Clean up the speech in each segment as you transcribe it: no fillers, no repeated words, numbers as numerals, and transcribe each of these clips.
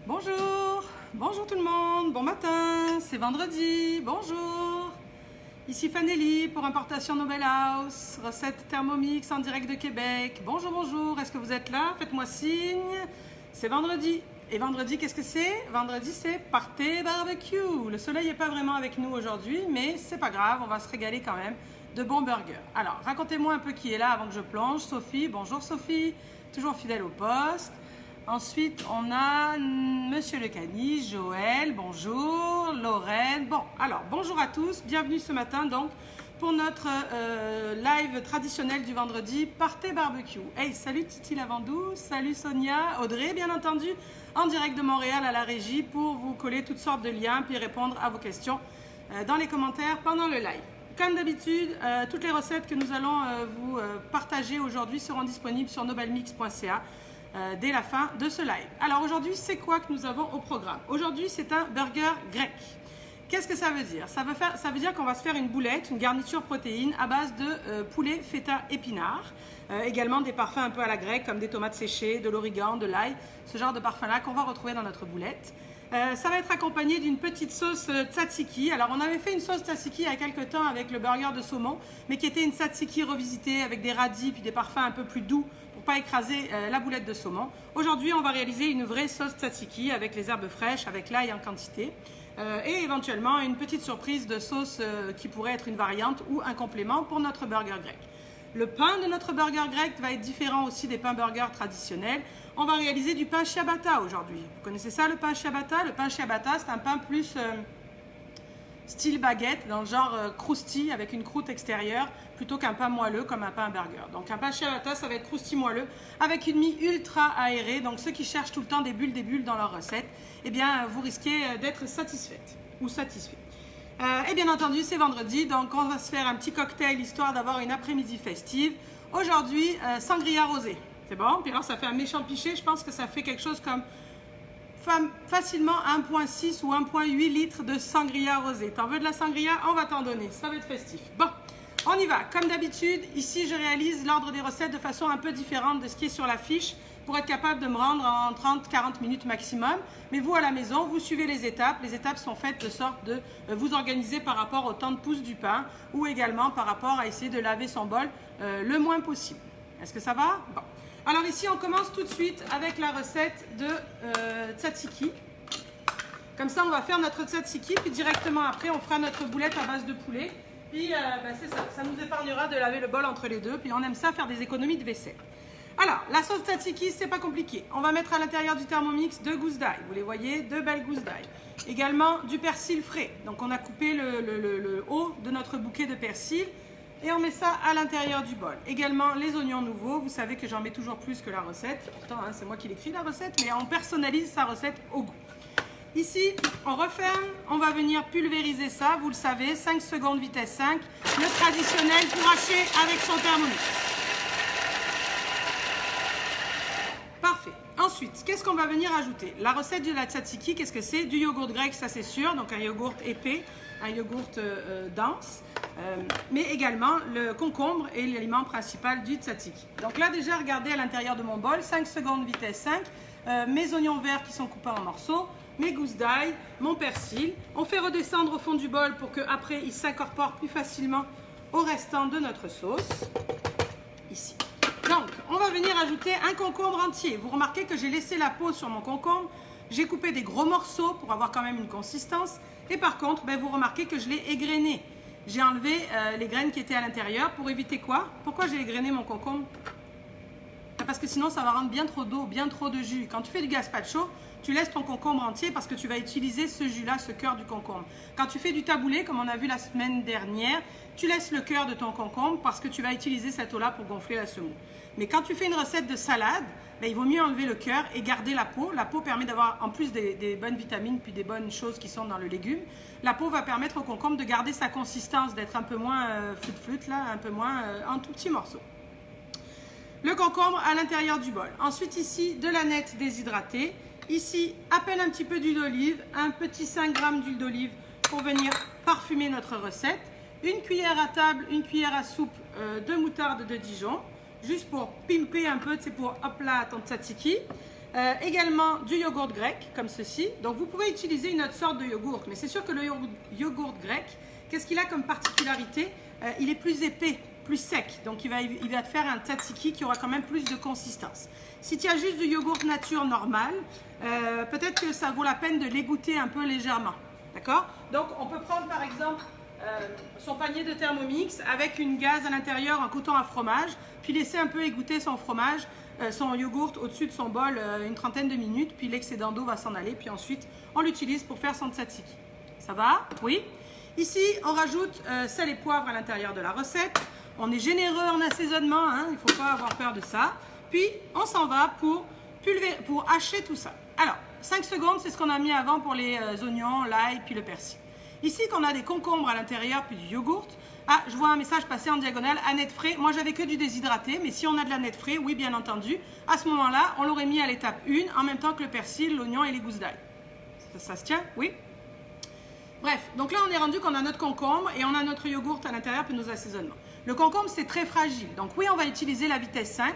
Bonjour, bonjour tout le monde, bon matin, c'est vendredi, bonjour. Ici Fanelli pour Importation Nobel House, recette Thermomix en direct de Québec. Bonjour, bonjour, est-ce que vous êtes là? Faites-moi signe, c'est vendredi. Et vendredi, qu'est-ce que c'est? Vendredi, c'est Partez Barbecue. Le soleil n'est pas vraiment avec nous aujourd'hui, mais c'est pas grave, on va se régaler quand même de bons burgers. Alors, racontez-moi un peu qui est là avant que je plonge. Sophie, bonjour Sophie, toujours fidèle au poste. Ensuite, on a Monsieur Le Cani, Joël, bonjour, Lorraine. Bon, alors, bonjour à tous, bienvenue ce matin donc pour notre live traditionnel du vendredi, Partez Barbecue. Hey, salut Titi Lavandou, salut Sonia, Audrey bien entendu, en direct de Montréal à la régie pour vous coller toutes sortes de liens puis répondre à vos questions dans les commentaires pendant le live. Comme d'habitude, toutes les recettes que nous allons vous partager aujourd'hui seront disponibles sur nobelmix.ca. Dès la fin de ce live. Alors aujourd'hui, c'est quoi que nous avons au programme? Aujourd'hui, c'est un burger grec. Qu'est-ce que ça veut dire? Ça veut dire qu'on va se faire une boulette, une garniture protéine à base de poulet, feta, épinards. Également des parfums un peu à la grecque, comme des tomates séchées, de l'origan, de l'ail, ce genre de parfum-là qu'on va retrouver dans notre boulette. Ça va être accompagné d'une petite sauce tzatziki. Alors, on avait fait une sauce tzatziki il y a quelques temps avec le burger de saumon, mais qui était une tzatziki revisitée avec des radis puis des parfums un peu plus doux pour pas écraser la boulette de saumon. Aujourd'hui, on va réaliser une vraie sauce tzatziki avec les herbes fraîches, avec l'ail en quantité et éventuellement une petite surprise de sauce qui pourrait être une variante ou un complément pour notre burger grec. Le pain de notre burger grec va être différent aussi des pains burgers traditionnels. On va réaliser du pain ciabatta aujourd'hui. Vous connaissez ça, le pain ciabatta? Le pain ciabatta, c'est un pain plus style baguette, dans le genre croustille avec une croûte extérieure, plutôt qu'un pain moelleux comme un pain burger. Donc un pain ciabatta, ça va être croustille moelleux avec une mie ultra aérée. Donc ceux qui cherchent tout le temps des bulles dans leur recette, eh bien vous risquez d'être satisfaite ou satisfait. Et bien entendu, c'est vendredi, donc on va se faire un petit cocktail histoire d'avoir une après-midi festive. Aujourd'hui, sangria rosé. C'est bon? Puis alors, ça fait un méchant piché. Je pense que ça fait quelque chose comme facilement 1,6 ou 1,8 litres de sangria rosé. T'en veux de la sangria? On va t'en donner. Ça va être festif. Bon, on y va. Comme d'habitude, ici, je réalise l'ordre des recettes de façon un peu différente de ce qui est sur la fiche pour être capable de me rendre en 30-40 minutes maximum. Mais vous, à la maison, vous suivez les étapes. Les étapes sont faites de sorte de vous organiser par rapport au temps de pousse du pain ou également par rapport à essayer de laver son bol le moins possible. Est-ce que ça va? Bon. Alors ici, on commence tout de suite avec la recette de tzatziki. Comme ça, on va faire notre tzatziki, puis directement après, on fera notre boulette à base de poulet. Puis, c'est ça, ça nous épargnera de laver le bol entre les deux. Puis, on aime ça, faire des économies de vaisselle. Alors, la sauce tzatziki, c'est pas compliqué. On va mettre à l'intérieur du Thermomix 2 gousses d'ail. Vous les voyez, 2 belles gousses d'ail. Également, du persil frais. Donc, on a coupé le haut de notre bouquet de persil. Et on met ça à l'intérieur du bol. Également, les oignons nouveaux. Vous savez que j'en mets toujours plus que la recette. Pourtant, hein, c'est moi qui l'écris la recette, mais on personnalise sa recette au goût. Ici, on referme. On va venir pulvériser ça. Vous le savez, 5 secondes vitesse 5. Le traditionnel pour hacher avec son Thermomix. Parfait. Ensuite, qu'est-ce qu'on va venir ajouter? La recette de la tzatziki, qu'est-ce que c'est? Du yogourt grec, ça c'est sûr. Donc un yogourt épais, un yogourt dense. Mais également le concombre est l'aliment principal du tzatziki. Donc là déjà, regardez à l'intérieur de mon bol, 5 secondes vitesse 5, mes oignons verts qui sont coupés en morceaux, mes gousses d'ail, mon persil. On fait redescendre au fond du bol pour qu'après il s'incorpore plus facilement au restant de notre sauce. Ici. Donc, on va venir ajouter un concombre entier. Vous remarquez que j'ai laissé la peau sur mon concombre. J'ai coupé des gros morceaux pour avoir quand même une consistance. Et par contre, vous remarquez que je l'ai égrené. J'ai enlevé les graines qui étaient à l'intérieur pour éviter quoi? Pourquoi j'ai égrené mon concombre? Parce que sinon, ça va rendre bien trop d'eau, bien trop de jus. Quand tu fais du gazpacho, tu laisses ton concombre entier parce que tu vas utiliser ce jus-là, ce cœur du concombre. Quand tu fais du taboulé, comme on a vu la semaine dernière, tu laisses le cœur de ton concombre parce que tu vas utiliser cette eau-là pour gonfler la semoule. Mais quand tu fais une recette de salade, il vaut mieux enlever le cœur et garder la peau. La peau permet d'avoir, en plus des bonnes vitamines puis des bonnes choses qui sont dans le légume, la peau va permettre au concombre de garder sa consistance, d'être un peu moins flûte-flûte, là, un peu moins en tout petits morceaux. Le concombre à l'intérieur du bol. Ensuite ici, de l'aneth déshydratée. Ici, à peine un petit peu d'huile d'olive, un petit 5 g d'huile d'olive pour venir parfumer notre recette. Une cuillère à table, une cuillère à soupe de moutarde de Dijon, juste pour pimper un peu, c'est pour hop là ton tzatziki. Également du yogourt grec, comme ceci. Donc vous pouvez utiliser une autre sorte de yogourt, mais c'est sûr que le yogourt grec, qu'est-ce qu'il a comme particularité? Il est plus épais, plus sec, donc il va te faire un tzatziki qui aura quand même plus de consistance. Si tu as juste du yogourt nature normal, peut-être que ça vaut la peine de l'égoutter un peu légèrement, d'accord? Donc on peut prendre par exemple son panier de Thermomix avec une gaze à l'intérieur, un coton à fromage, puis laisser un peu égoutter son fromage, son yogourt au-dessus de son bol une trentaine de minutes, puis l'excédent d'eau va s'en aller, puis ensuite on l'utilise pour faire son tzatziki. Ça va? Oui? Ici, on rajoute sel et poivre à l'intérieur de la recette. On est généreux en assaisonnement, hein, il ne faut pas avoir peur de ça. Puis, on s'en va pour hacher tout ça. Alors, 5 secondes, c'est ce qu'on a mis avant pour les oignons, l'ail, puis le persil. Ici, quand on a des concombres à l'intérieur, puis du yogourt, ah, je vois un message passer en diagonale, Annette frais. Moi, j'avais que du déshydraté, mais si on a de l'Annette frais, oui, bien entendu, à ce moment-là, on l'aurait mis à l'étape 1, en même temps que le persil, l'oignon et les gousses d'ail. Ça se tient? Oui? Bref, donc là, on est rendu qu'on a notre concombre et on a notre yogourt à l'intérieur pour nos assaisonnements. Le concombre, c'est très fragile. Donc oui, on va utiliser la vitesse 5,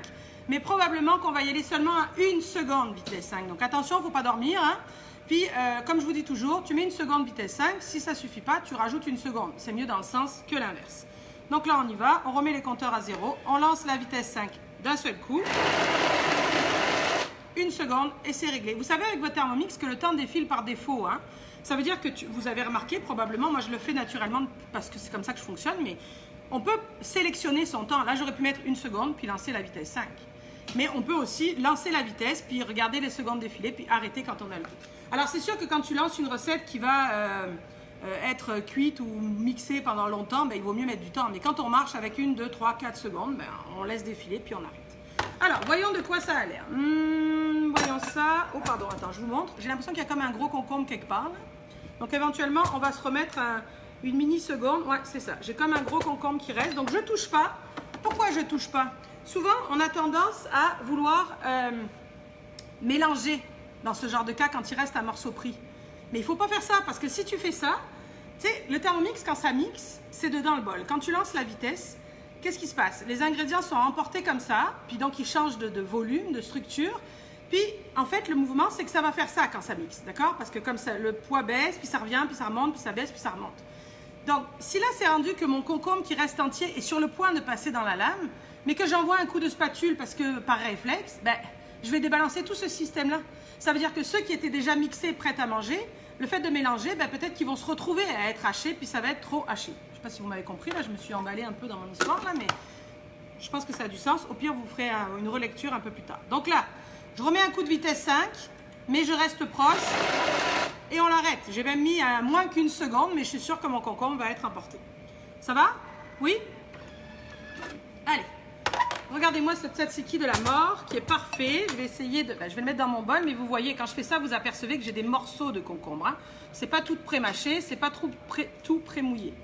mais probablement qu'on va y aller seulement à 1 seconde vitesse 5. Donc attention, il ne faut pas dormir, hein. Puis, comme je vous dis toujours, tu mets 1 seconde vitesse 5. Si ça ne suffit pas, tu rajoutes 1 seconde. C'est mieux dans le sens que l'inverse. Donc là, on y va. On remet les compteurs à 0. On lance la vitesse 5 d'un seul coup. 1 seconde et c'est réglé. Vous savez avec votre Thermomix que le temps défile par défaut, hein. Ça veut dire que vous avez remarqué probablement, moi je le fais naturellement parce que c'est comme ça que je fonctionne, mais on peut sélectionner son temps. Là, j'aurais pu mettre 1 seconde puis lancer la vitesse 5. Mais on peut aussi lancer la vitesse puis regarder les secondes défiler puis arrêter quand on a le temps. Alors c'est sûr que quand tu lances une recette qui va être cuite ou mixée pendant longtemps, ben, il vaut mieux mettre du temps. Mais quand on marche avec 1, 2, 3, 4 secondes, ben, on laisse défiler puis on arrête. Alors, voyons de quoi ça a l'air. Voyons ça. Oh pardon, attends, je vous montre. J'ai l'impression qu'il y a comme un gros concombre quelque part. Là. Donc éventuellement, on va se remettre une mini-seconde. Ouais, c'est ça. J'ai comme un gros concombre qui reste. Donc je ne touche pas. Pourquoi je ne touche pas? Souvent, on a tendance à vouloir mélanger dans ce genre de cas quand il reste un morceau pris. Mais il ne faut pas faire ça parce que si tu fais ça, tu sais, le Thermomix, quand ça mixe, c'est dedans le bol. Quand tu lances la vitesse, qu'est-ce qui se passe? Les ingrédients sont emportés comme ça, puis donc ils changent de volume, de structure. Puis, en fait, le mouvement, c'est que ça va faire ça quand ça mixe, d'accord? Parce que comme ça, le poids baisse, puis ça revient, puis ça remonte, puis ça baisse, puis ça remonte. Donc, si là, c'est rendu que mon concombre qui reste entier est sur le point de passer dans la lame, mais que j'envoie un coup de spatule parce que par réflexe, ben, je vais débalancer tout ce système-là. Ça veut dire que ceux qui étaient déjà mixés, prêts à manger, le fait de mélanger, ben, peut-être qu'ils vont se retrouver à être hachés, puis ça va être trop haché. Je ne sais pas si vous m'avez compris, là, je me suis emballée un peu dans mon histoire, là, mais je pense que ça a du sens. Au pire, vous ferez une relecture un peu plus tard. Donc là, je remets un coup de vitesse 5, mais je reste proche et on l'arrête. J'ai même mis à moins qu'1 seconde, mais je suis sûre que mon concombre va être emporté. Ça va? Oui? Allez. Regardez-moi ce tzatziki de la mort qui est parfait. Je vais essayer de... je vais le mettre dans mon bol, mais vous voyez, quand je fais ça, vous apercevez que j'ai des morceaux de concombre. Hein. C'est pas tout pré-mâché, c'est pas tout pré-mouillé.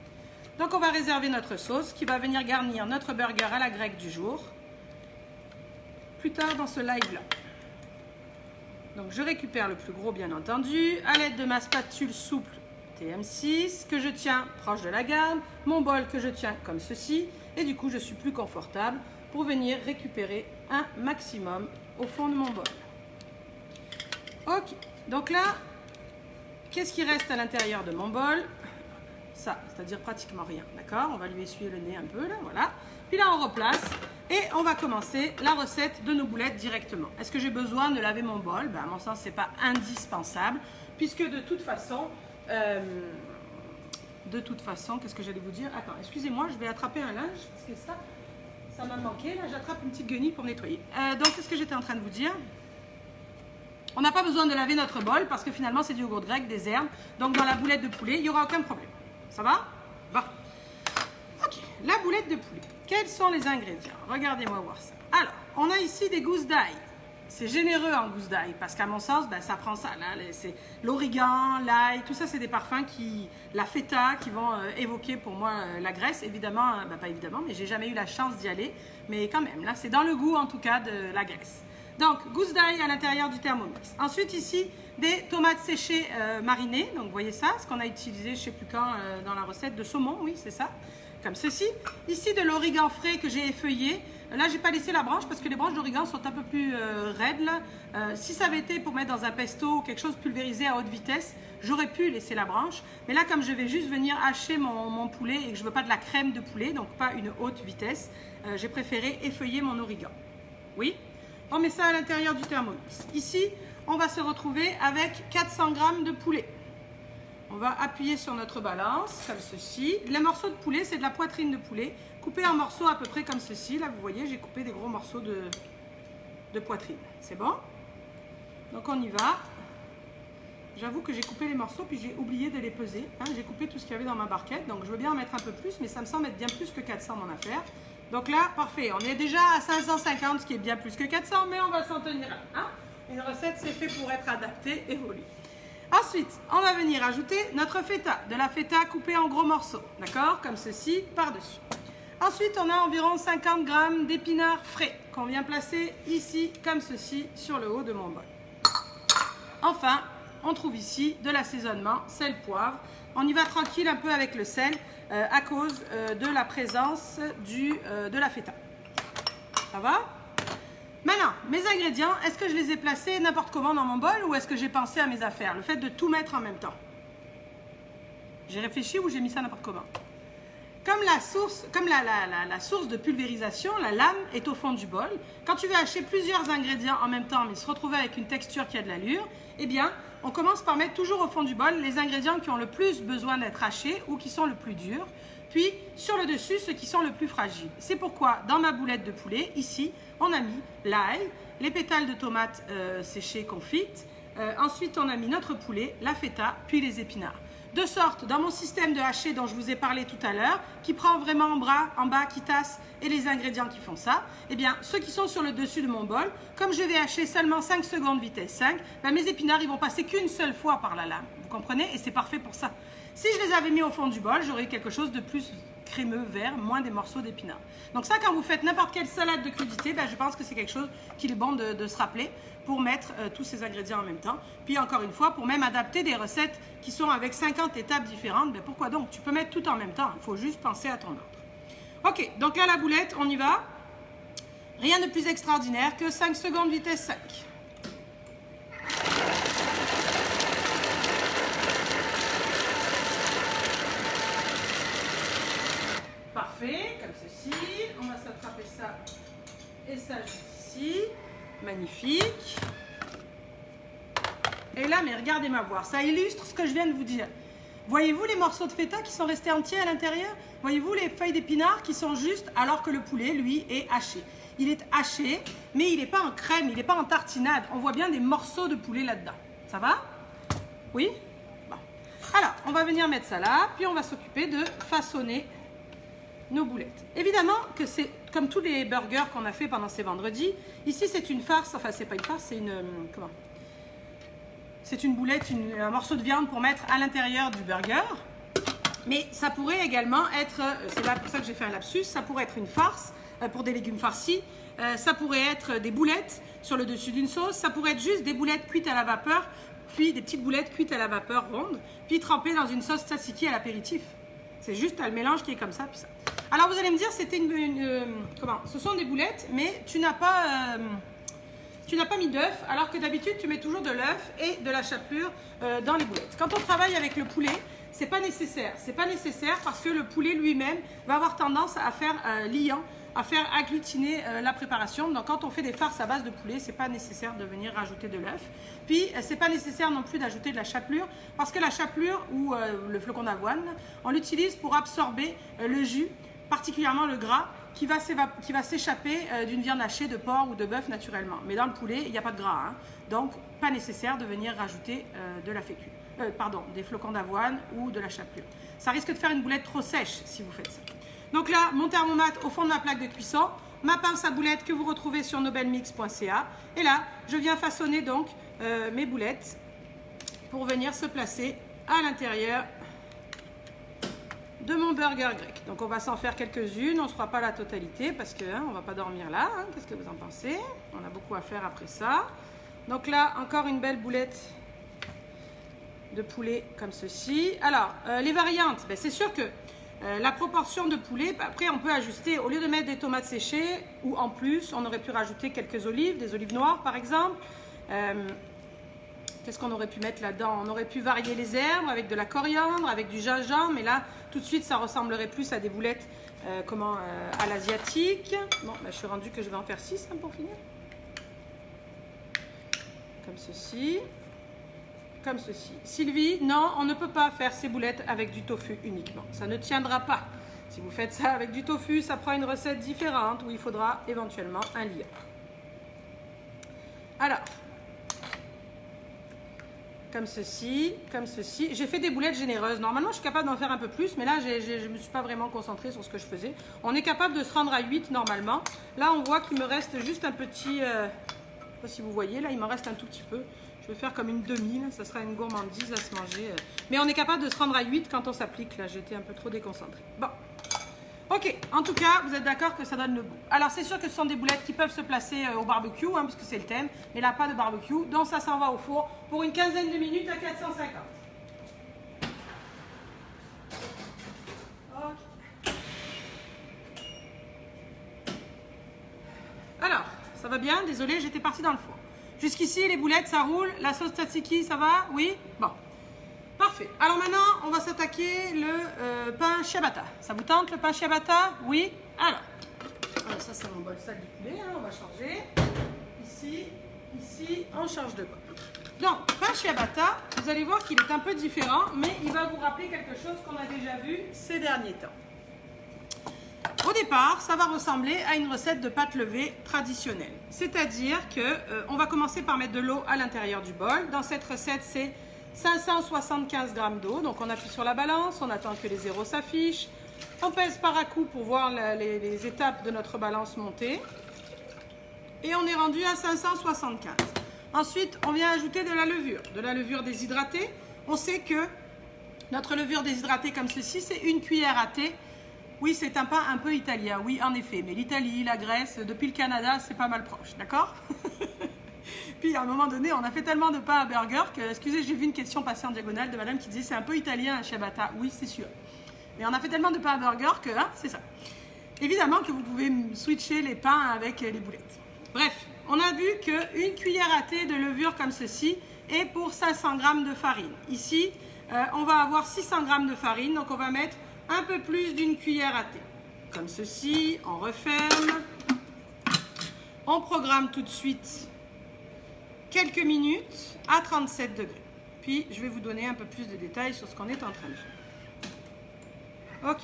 Donc on va réserver notre sauce qui va venir garnir notre burger à la grecque du jour. Plus tard dans ce live-là. Donc je récupère le plus gros bien entendu, à l'aide de ma spatule souple TM6 que je tiens proche de la gamme, mon bol que je tiens comme ceci, et du coup je suis plus confortable pour venir récupérer un maximum au fond de mon bol. Ok, donc là, qu'est-ce qui reste à l'intérieur de mon bol? Ça, c'est-à-dire pratiquement rien, d'accord? On va lui essuyer le nez un peu, là, voilà. Puis là, on replace et on va commencer la recette de nos boulettes directement. Est-ce que j'ai besoin de laver mon bol? Ben, à mon sens, ce n'est pas indispensable, puisque de toute façon, qu'est-ce que j'allais vous dire? Attends, excusez-moi, je vais attraper un linge, parce que ça m'a manqué. Là, j'attrape une petite guenille pour nettoyer. Donc, qu'est-ce que j'étais en train de vous dire? On n'a pas besoin de laver notre bol, parce que finalement, c'est du yogourt grec, des herbes. Donc, dans la boulette de poulet, il n'y aura aucun problème. Ça va? Bon. Ok, la boulette de poulet. Quels sont les ingrédients? Regardez-moi voir ça. Alors, on a ici des gousses d'ail. C'est généreux en gousses d'ail, parce qu'à mon sens, ben, ça prend ça. C'est l'origan, l'ail, tout ça, c'est des parfums la feta, qui vont évoquer pour moi la Grèce. Évidemment, ben, pas évidemment, mais j'ai jamais eu la chance d'y aller. Mais quand même, là, c'est dans le goût, en tout cas, de la Grèce. Donc, gousses d'ail à l'intérieur du Thermomix. Ensuite, ici, des tomates séchées marinées. Donc, vous voyez ça, ce qu'on a utilisé, je ne sais plus quand, dans la recette de saumon, oui, c'est ça, comme ceci. Ici, de l'origan frais que j'ai effeuillé. Là, j'ai pas laissé la branche parce que les branches d'origan sont un peu plus raides. Là. Si ça avait été pour mettre dans un pesto ou quelque chose pulvérisé à haute vitesse, j'aurais pu laisser la branche. Mais là, comme je vais juste venir hacher mon poulet et que je veux pas de la crème de poulet, donc pas une haute vitesse, j'ai préféré effeuiller mon origan. Oui? On met ça à l'intérieur du Thermomix. Ici, on va se retrouver avec 400 g de poulet. On va appuyer sur notre balance, comme ceci. Les morceaux de poulet, c'est de la poitrine de poulet, coupée en morceaux à peu près comme ceci. Là, vous voyez, j'ai coupé des gros morceaux de poitrine. C'est bon? Donc, on y va. J'avoue que j'ai coupé les morceaux, puis j'ai oublié de les peser. Hein. J'ai coupé tout ce qu'il y avait dans ma barquette, donc je veux bien en mettre un peu plus, mais ça me semble être bien plus que 400 mon affaire. Donc là, parfait. On est déjà à 550, ce qui est bien plus que 400, mais on va s'en tenir là. Hein. Une recette, c'est fait pour être adaptée, évoluer. Ensuite, on va venir ajouter notre feta, de la feta coupée en gros morceaux, d'accord? Comme ceci, par-dessus. Ensuite, on a environ 50 g d'épinards frais qu'on vient placer ici, comme ceci, sur le haut de mon bol. Enfin, on trouve ici de l'assaisonnement, sel, poivre. On y va tranquille un peu avec le sel à cause de la présence de la feta. Ça va? Maintenant, mes ingrédients, est-ce que je les ai placés n'importe comment dans mon bol ou est-ce que j'ai pensé à mes affaires? Le fait de tout mettre en même temps. J'ai réfléchi ou j'ai mis ça n'importe comment? Comme la source de pulvérisation, la lame est au fond du bol. Quand tu veux hacher plusieurs ingrédients en même temps mais se retrouver avec une texture qui a de l'allure, eh bien, on commence par mettre toujours au fond du bol les ingrédients qui ont le plus besoin d'être hachés ou qui sont le plus durs. Puis, sur le dessus, ceux qui sont le plus fragiles. C'est pourquoi, dans ma boulette de poulet, ici, on a mis l'ail, les pétales de tomates séchées confites. Ensuite, on a mis notre poulet, la feta, puis les épinards. De sorte, dans mon système de hacher dont je vous ai parlé tout à l'heure, qui prend vraiment en bas, qui tasse, et les ingrédients qui font ça, eh bien, ceux qui sont sur le dessus de mon bol, comme je vais hacher seulement 5 secondes vitesse 5, ben, mes épinards, ils vont passer qu'une seule fois par la lame. Vous comprenez? Et c'est parfait pour ça. Si je les avais mis au fond du bol, j'aurais quelque chose de plus crémeux, vert, moins des morceaux d'épinards. Donc ça, quand vous faites n'importe quelle salade de crudité, ben, je pense que c'est quelque chose qu'il est bon de se rappeler pour mettre tous ces ingrédients en même temps. Puis encore une fois, pour même adapter des recettes qui sont avec 50 étapes différentes, ben, pourquoi donc? Tu peux mettre tout en même temps, il faut juste penser à ton ordre. Ok, donc là la boulette, on y va. Rien de plus extraordinaire que 5 secondes vitesse 5. Parfait, comme ceci. On va s'attraper ça et ça juste ici. Magnifique. Et là, mais regardez-moi voir, ça illustre ce que je viens de vous dire. Voyez-vous les morceaux de feta qui sont restés entiers à l'intérieur? Voyez-vous les feuilles d'épinards qui sont justes alors que le poulet, lui, est haché? Il est haché, mais il n'est pas en crème, il n'est pas en tartinade. On voit bien des morceaux de poulet là-dedans. Ça va? Oui? Bon. Alors, on va venir mettre ça là, puis on va s'occuper de façonner nos boulettes. Évidemment que c'est comme tous les burgers qu'on a fait pendant ces vendredis. Ici, c'est une farce, enfin, c'est pas une farce, c'est une... comment? C'est une boulette, un morceau de viande pour mettre à l'intérieur du burger. Mais ça pourrait également être, c'est là pour ça que j'ai fait un lapsus, ça pourrait être une farce pour des légumes farcis. Ça pourrait être des boulettes sur le dessus d'une sauce. Ça pourrait être juste des boulettes cuites à la vapeur, puis des petites boulettes cuites à la vapeur rondes, puis trempées dans une sauce tzatziki à l'apéritif. C'est juste le mélange qui est comme ça, puis ça. Alors vous allez me dire, c'était comment? Ce sont des boulettes, mais tu n'as pas mis d'œuf, alors que d'habitude tu mets toujours de l'œuf et de la chapelure dans les boulettes. Quand on travaille avec le poulet, c'est pas nécessaire. C'est pas nécessaire parce que le poulet lui-même va avoir tendance à faire liant, à faire agglutiner la préparation. Donc quand on fait des farces à base de poulet, c'est pas nécessaire de venir rajouter de l'œuf. Puis c'est pas nécessaire non plus d'ajouter de la chapelure parce que la chapelure ou le flocon d'avoine, on l'utilise pour absorber le jus, particulièrement le gras, qui va s'échapper d'une viande hachée de porc ou de bœuf naturellement. Mais dans le poulet, il n'y a pas de gras. Hein. Donc, pas nécessaire de venir rajouter de la fécule. Des flocons d'avoine ou de la chapelure. Ça risque de faire une boulette trop sèche si vous faites ça. Donc là, mon thermomètre au fond de ma plaque de cuisson, ma pince à boulettes que vous retrouvez sur nobelmix.ca. Et là, je viens façonner donc mes boulettes pour venir se placer à l'intérieur de mon burger grec. Donc on va s'en faire quelques-unes, on ne se fera pas la totalité parce que on ne va pas dormir là. Hein. Qu'est-ce que vous en pensez? On a beaucoup à faire après ça. Donc là, encore une belle boulette de poulet comme ceci. Alors, les variantes, ben, c'est sûr que La proportion de poulet, après on peut ajuster, au lieu de mettre des tomates séchées, ou en plus, on aurait pu rajouter quelques olives, des olives noires par exemple. Qu'est-ce qu'on aurait pu mettre là-dedans? On aurait pu varier les herbes avec de la coriandre, avec du gingembre, mais là, tout de suite, ça ressemblerait plus à des boulettes à l'asiatique. Bon, je suis rendue que je vais en faire 6 hein, pour finir. Comme ceci. Comme ceci. Sylvie, non, on ne peut pas faire ces boulettes avec du tofu uniquement. Ça ne tiendra pas. Si vous faites ça avec du tofu, ça prend une recette différente où il faudra éventuellement un liant. Alors, comme ceci, comme ceci. J'ai fait des boulettes généreuses. Normalement, je suis capable d'en faire un peu plus, mais là, je ne me suis pas vraiment concentrée sur ce que je faisais. On est capable de se rendre à 8 normalement. Là, on voit qu'il me reste juste un petit... je ne sais pas si vous voyez, là, il m'en reste un tout petit peu. Je vais faire comme une demi, là. Ça sera une gourmandise à se manger. Mais on est capable de se rendre à 8 quand on s'applique. Là, j'étais un peu trop déconcentrée. Bon. Ok, en tout cas, vous êtes d'accord que ça donne le goût. Alors, c'est sûr que ce sont des boulettes qui peuvent se placer au barbecue, hein, parce que c'est le thème. Mais là, pas de barbecue. Donc, ça s'en va au four pour une quinzaine de minutes à 450. Okay. Alors, ça va bien? Désolée, j'étais partie dans le four. Jusqu'ici, les boulettes, ça roule. La sauce tzatziki, ça va? Oui? Bon. Parfait. Alors maintenant, on va s'attaquer le pain ciabatta. Ça vous tente le pain ciabatta? Oui? Alors, ça c'est mon bol sale du poulet. Hein, on va changer. Ici, ici, on change de bol. Donc, pain ciabatta, vous allez voir qu'il est un peu différent, mais il va vous rappeler quelque chose qu'on a déjà vu ces derniers temps. Au départ, ça va ressembler à une recette de pâte levée traditionnelle. C'est-à-dire qu'on va commencer par mettre de l'eau à l'intérieur du bol. Dans cette recette, c'est 575 g d'eau. Donc on appuie sur la balance, on attend que les zéros s'affichent. On pèse par à coup pour voir les étapes de notre balance monter. Et on est rendu à 575. Ensuite, on vient ajouter de la levure déshydratée. On sait que notre levure déshydratée comme ceci, c'est une cuillère à thé. Oui, c'est un pain un peu italien, oui, en effet. Mais l'Italie, la Grèce, depuis le Canada, c'est pas mal proche, d'accord? Puis, à un moment donné, on a fait tellement de pain à burger que, excusez, j'ai vu une question passer en diagonale de madame qui disait c'est un peu italien, un ciabatta. Oui, c'est sûr. Mais on a fait tellement de pain à burger que, hein, c'est ça. Évidemment que vous pouvez switcher les pains avec les boulettes. Bref, on a vu qu'une cuillère à thé de levure comme ceci est pour 500 g de farine. Ici, on va avoir 600 g de farine, donc on va mettre un peu plus d'une cuillère à thé. Comme ceci, on referme. On programme tout de suite quelques minutes à 37 degrés. Puis, je vais vous donner un peu plus de détails sur ce qu'on est en train de faire. Ok.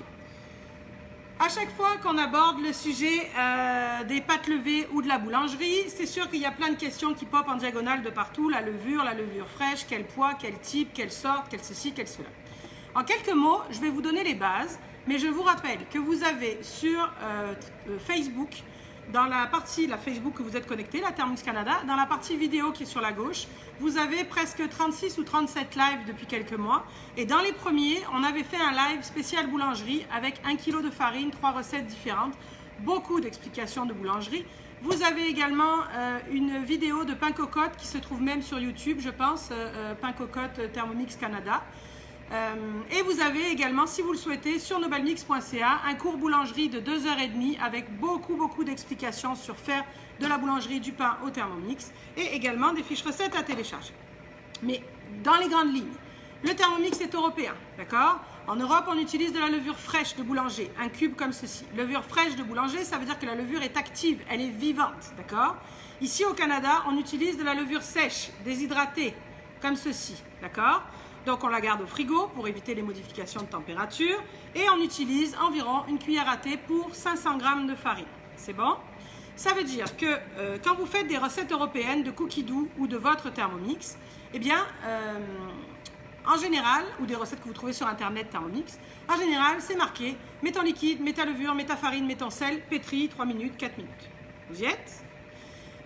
À chaque fois qu'on aborde le sujet des pâtes levées ou de la boulangerie, c'est sûr qu'il y a plein de questions qui popent en diagonale de partout. La levure fraîche, quel poids, quel type, quelle sorte, quel ceci, quel cela. En quelques mots, je vais vous donner les bases, mais je vous rappelle que vous avez sur Facebook, dans la partie, la Facebook que vous êtes connecté, la Thermomix Canada, dans la partie vidéo qui est sur la gauche, vous avez presque 36 ou 37 lives depuis quelques mois. Et dans les premiers, on avait fait un live spécial boulangerie avec 1 kg de farine, 3 recettes différentes, beaucoup d'explications de boulangerie. Vous avez également une vidéo de pain cocotte qui se trouve même sur YouTube, je pense, pain cocotte Thermomix Canada. Et vous avez également, si vous le souhaitez, sur nobalmix.ca, un cours boulangerie de 2h30 avec beaucoup d'explications sur faire de la boulangerie du pain au Thermomix et également des fiches recettes à télécharger. Mais dans les grandes lignes, le Thermomix est européen, d'accord? En Europe, on utilise de la levure fraîche de boulanger, un cube comme ceci. Levure fraîche de boulanger, ça veut dire que la levure est active, elle est vivante, d'accord? Ici au Canada, on utilise de la levure sèche, déshydratée, comme ceci, d'accord? Donc on la garde au frigo pour éviter les modifications de température et on utilise environ une cuillère à thé pour 500 g de farine. C'est bon? Ça veut dire que quand vous faites des recettes européennes de cookies doux ou de votre Thermomix, eh bien, en général, ou des recettes que vous trouvez sur internet Thermomix, en général, c'est marqué « mets ton liquide, mets ta levure, mets ta farine, mets ton sel, pétris 3 minutes, 4 minutes ». Vous y êtes?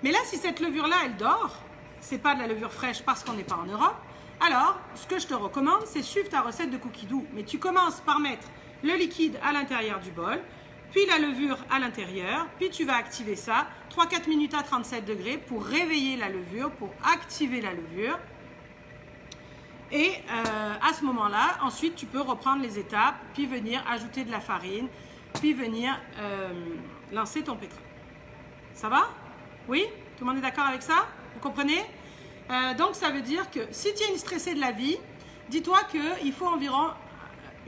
Mais là, si cette levure-là, elle dort, c'est pas de la levure fraîche parce qu'on n'est pas en Europe, alors, ce que je te recommande, c'est suivre ta recette de cookies doux. Mais tu commences par mettre le liquide à l'intérieur du bol, puis la levure à l'intérieur, puis tu vas activer ça 3-4 minutes à 37 degrés pour réveiller la levure, pour activer la levure. Et à ce moment-là, ensuite, tu peux reprendre les étapes, puis venir ajouter de la farine, puis venir lancer ton pétrin. Ça va? Oui? Tout le monde est d'accord avec ça? Vous comprenez? Donc, ça veut dire que si tu es une stressée de la vie, dis-toi qu'il faut environ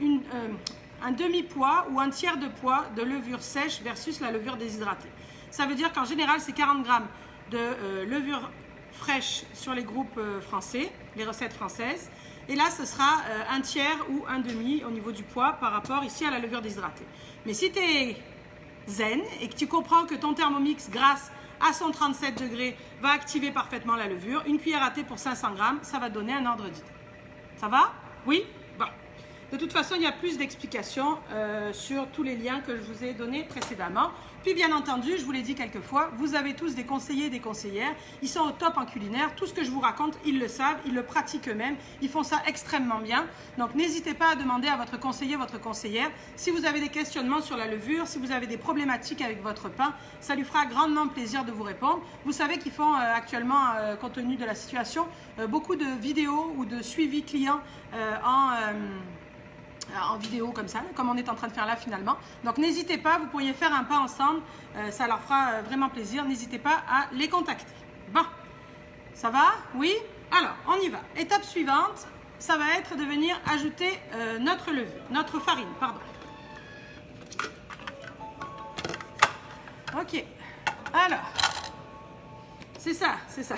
un demi-poids ou un tiers de poids de levure sèche versus la levure déshydratée. Ça veut dire qu'en général, c'est 40 grammes de levure fraîche sur les groupes français, les recettes françaises. Et là, ce sera un tiers ou un demi au niveau du poids par rapport ici à la levure déshydratée. Mais si tu es zen et que tu comprends que ton Thermomix, grâce à son 37 degrés, va activer parfaitement la levure, une cuillère à thé pour 500 grammes, ça va donner un ordre d'idée. Ça va? Oui? Bon. De toute façon, il y a plus d'explications sur tous les liens que je vous ai donnés précédemment. Puis bien entendu, je vous l'ai dit quelques fois, vous avez tous des conseillers et des conseillères. Ils sont au top en culinaire. Tout ce que je vous raconte, ils le savent, ils le pratiquent eux-mêmes. Ils font ça extrêmement bien. Donc n'hésitez pas à demander à votre conseiller, votre conseillère. Si vous avez des questionnements sur la levure, si vous avez des problématiques avec votre pain, ça lui fera grandement plaisir de vous répondre. Vous savez qu'ils font actuellement, compte tenu de la situation, beaucoup de vidéos ou de suivi client en vidéo comme ça, comme on est en train de faire là finalement. Donc n'hésitez pas, vous pourriez faire un pas ensemble, ça leur fera vraiment plaisir. N'hésitez pas à les contacter. Bon, ça va? Oui? Alors, on y va. Étape suivante, ça va être de venir ajouter notre levure, notre farine, pardon. Ok, alors, c'est ça, c'est ça.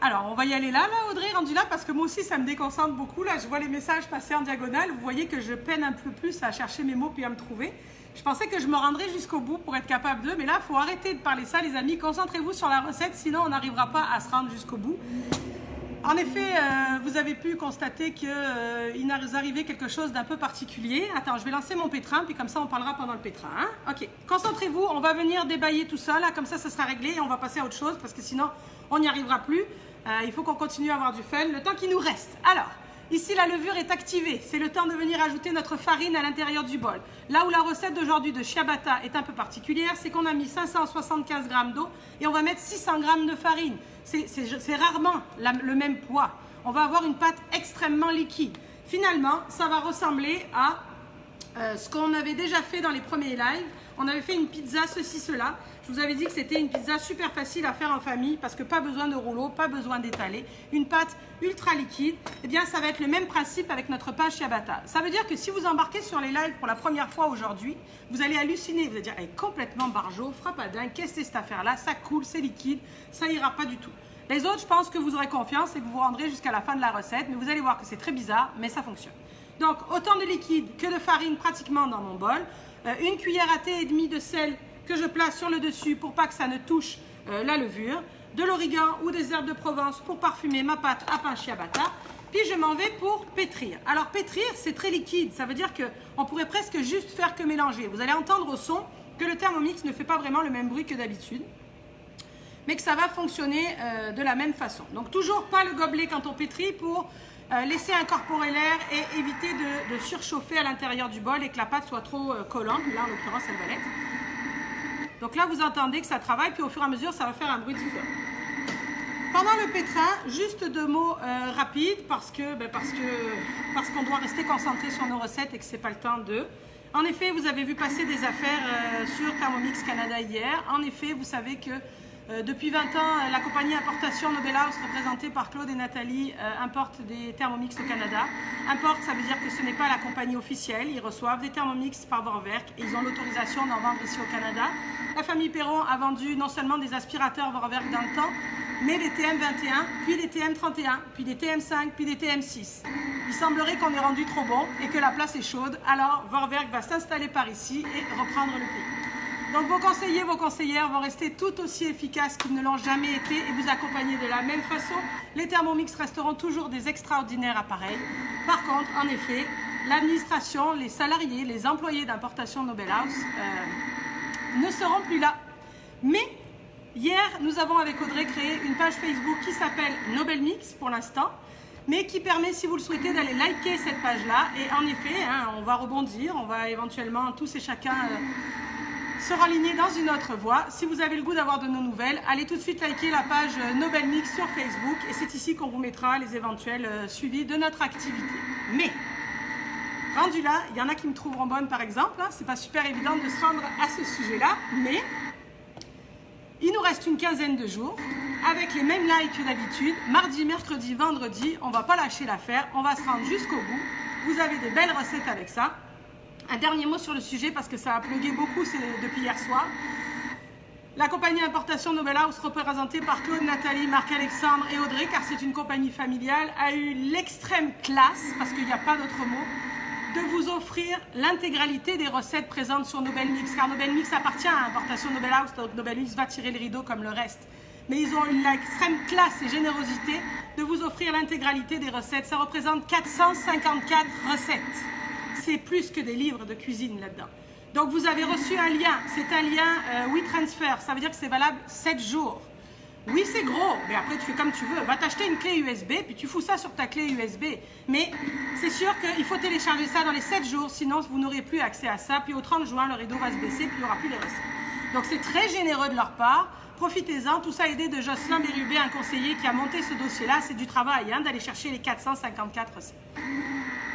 Alors, on va y aller là, Audrey, rendu là, parce que moi aussi, ça me déconcentre beaucoup. Là, je vois les messages passer en diagonale. Vous voyez que je peine un peu plus à chercher mes mots puis à me trouver. Je pensais que je me rendrais jusqu'au bout pour être capable de, mais là, il faut arrêter de parler ça, les amis. Concentrez-vous sur la recette, sinon on n'arrivera pas à se rendre jusqu'au bout. En effet, vous avez pu constater qu'il nous arrivait quelque chose d'un peu particulier. Attends, je vais lancer mon pétrin, puis comme ça, on parlera pendant le pétrin. Hein? Ok, concentrez-vous, on va venir débailler tout ça, là, comme ça sera réglé et on va passer à autre chose, parce que sinon, on n'y arrivera plus. Il faut qu'on continue à avoir du fun, le temps qui nous reste. Alors, ici, la levure est activée. C'est le temps de venir ajouter notre farine à l'intérieur du bol. Là où la recette d'aujourd'hui de ciabatta est un peu particulière, c'est qu'on a mis 575 g d'eau et on va mettre 600 g de farine. C'est rarement le même poids. On va avoir une pâte extrêmement liquide. Finalement, ça va ressembler à ce qu'on avait déjà fait dans les premiers lives. On avait fait une pizza, ceci, cela. Je vous avais dit que c'était une pizza super facile à faire en famille parce que pas besoin de rouleau, pas besoin d'étaler. Une pâte ultra liquide. Eh bien, ça va être le même principe avec notre pain ciabatta. Ça veut dire que si vous embarquez sur les lives pour la première fois aujourd'hui, vous allez halluciner. Vous allez dire, elle est complètement barjo, frappadingue, qu'est-ce que c'est cette affaire-là? Ça coule, c'est liquide, ça ira pas du tout. Les autres, je pense que vous aurez confiance et que vous vous rendrez jusqu'à la fin de la recette. Mais vous allez voir que c'est très bizarre, mais ça fonctionne. Donc, autant de liquide que de farine pratiquement dans mon bol. Une cuillère à thé et demie de sel que je place sur le dessus pour pas que ça ne touche la levure, de l'origan ou des herbes de Provence pour parfumer ma pâte à pain ciabatta, puis je m'en vais pour pétrir. Alors pétrir, c'est très liquide, ça veut dire qu'on pourrait presque juste faire que mélanger. Vous allez entendre au son que le Thermomix ne fait pas vraiment le même bruit que d'habitude, mais que ça va fonctionner de la même façon. Donc toujours pas le gobelet quand on pétrit pour laisser incorporer l'air et éviter de surchauffer à l'intérieur du bol et que la pâte soit trop collante. Là, en l'occurrence, elle va l'être. Donc là, vous entendez que ça travaille, puis au fur et à mesure, ça va faire un bruit différent. Pendant le pétrin, juste deux mots rapides parce qu'on doit rester concentré sur nos recettes et que ce n'est pas le temps de. En effet, vous avez vu passer des affaires sur Thermomix Canada hier. En effet, vous savez que depuis 20 ans, la compagnie Importation Nobel House, représentée par Claude et Nathalie, importe des Thermomix au Canada. Importe, ça veut dire que ce n'est pas la compagnie officielle. Ils reçoivent des Thermomix par Vorwerk et ils ont l'autorisation d'en vendre ici au Canada. La famille Perron a vendu non seulement des aspirateurs Vorwerk dans le temps, mais des TM21, puis des TM31, puis des TM5, puis des TM6. Il semblerait qu'on ait rendu trop bon et que la place est chaude. Alors, Vorwerk va s'installer par ici et reprendre le pays. Donc vos conseillers, vos conseillères vont rester tout aussi efficaces qu'ils ne l'ont jamais été et vous accompagner de la même façon. Les Thermomix resteront toujours des extraordinaires appareils. Par contre, en effet, l'administration, les salariés, les employés d'Importation Nobel House ne seront plus là. Mais hier, nous avons avec Audrey créé une page Facebook qui s'appelle Nobel Mix pour l'instant, mais qui permet, si vous le souhaitez, d'aller liker cette page-là. Et en effet, on va rebondir, on va éventuellement tous et chacun se renligner dans une autre voie. Si vous avez le goût d'avoir de nos nouvelles, allez tout de suite liker la page Nobel Mix sur Facebook et c'est ici qu'on vous mettra les éventuels suivis de notre activité. Mais, rendu là, il y en a qui me trouveront bonne par exemple, hein, c'est pas super évident de se rendre à ce sujet-là, mais il nous reste une quinzaine de jours avec les mêmes likes que d'habitude, mardi, mercredi, vendredi, on va pas lâcher l'affaire, on va se rendre jusqu'au bout. Vous avez des belles recettes avec ça. Un dernier mot sur le sujet parce que ça a plugué beaucoup depuis hier soir. La compagnie Importation Nobel House, représentée par Claude, Nathalie, Marc-Alexandre et Audrey, car c'est une compagnie familiale, a eu l'extrême classe, parce qu'il n'y a pas d'autre mot, de vous offrir l'intégralité des recettes présentes sur Nobel Mix, car Nobel Mix appartient à Importation Nobel House, donc Nobel Mix va tirer le rideau comme le reste. Mais ils ont eu l'extrême classe et générosité de vous offrir l'intégralité des recettes. Ça représente 454 recettes. C'est plus que des livres de cuisine là-dedans. Donc vous avez reçu un lien, c'est un lien WeTransfer, ça veut dire que c'est valable 7 jours. Oui, c'est gros, mais après tu fais comme tu veux. Va t'acheter une clé USB, puis tu fous ça sur ta clé USB. Mais c'est sûr qu'il faut télécharger ça dans les 7 jours, sinon vous n'aurez plus accès à ça. Puis au 30 juin, le rideau va se baisser, puis il n'y aura plus les recettes. Donc c'est très généreux de leur part. Profitez-en, tout ça aidé de Jocelyn Bérubé, un conseiller qui a monté ce dossier-là. C'est du travail hein, d'aller chercher les 454 recettes.